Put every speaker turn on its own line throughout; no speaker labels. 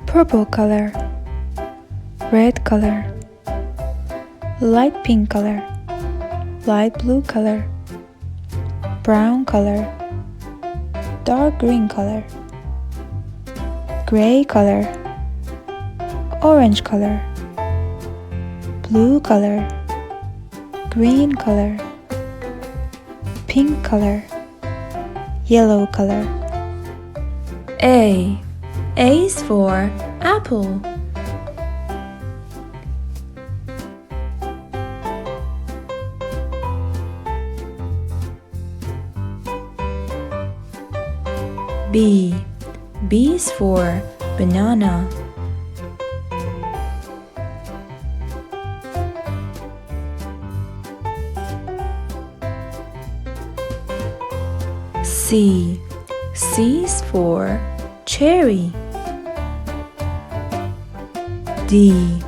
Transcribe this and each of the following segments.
purple color, red color, light pink color, light blue color, brown color, dark green color, gray color, orange color, blue color, green color, pink color, yellow color.
A is for apple. B is for banana. C is for cherry. D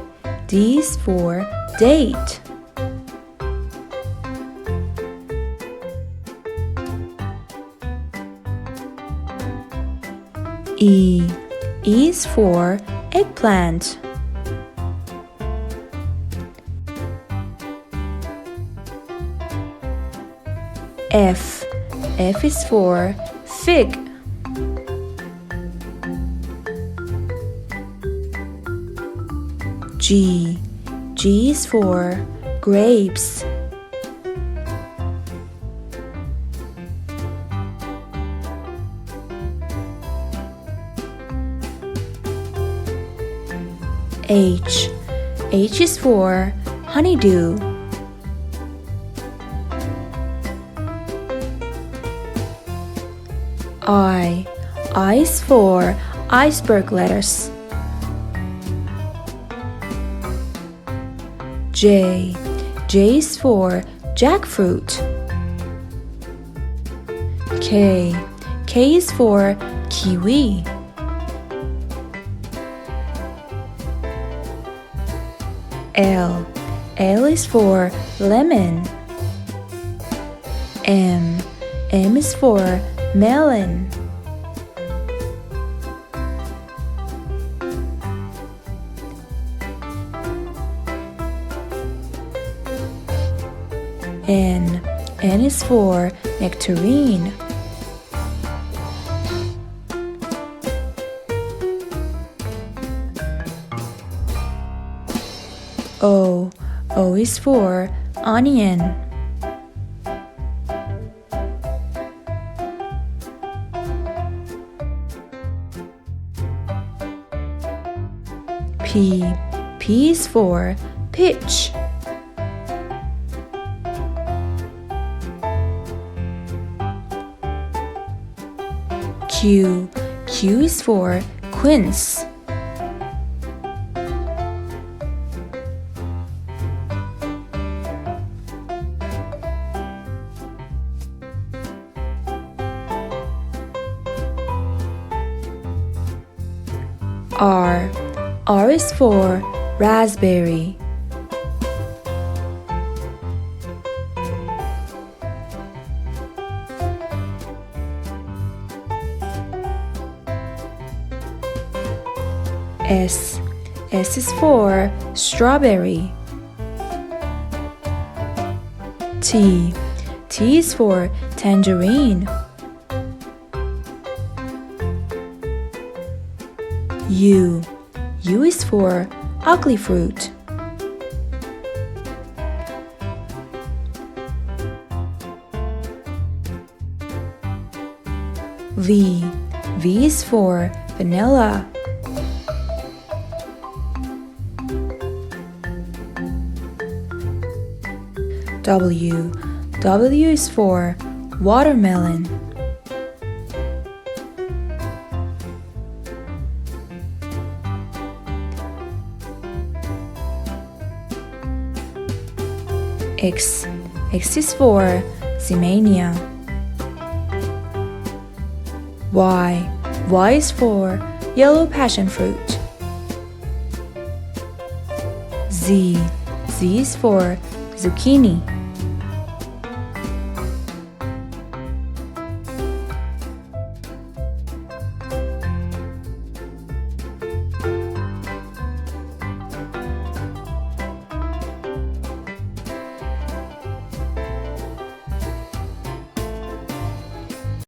is for date. E is for eggplant. F is for fig. G is for grapes. H is for honeydew. I is for iceberg lettuce. J is for jackfruit. K is for kiwi. L is for lemon. M is for melon. N is for nectarine. O is for onion. P is for peach. Q is for quince. R is for raspberry. S is for strawberry. T is for tangerine. U is for ugly fruit. V is for vanilla. W is for watermelon. X is for Ximania. Y is for yellow passion fruit. Z is for zucchini.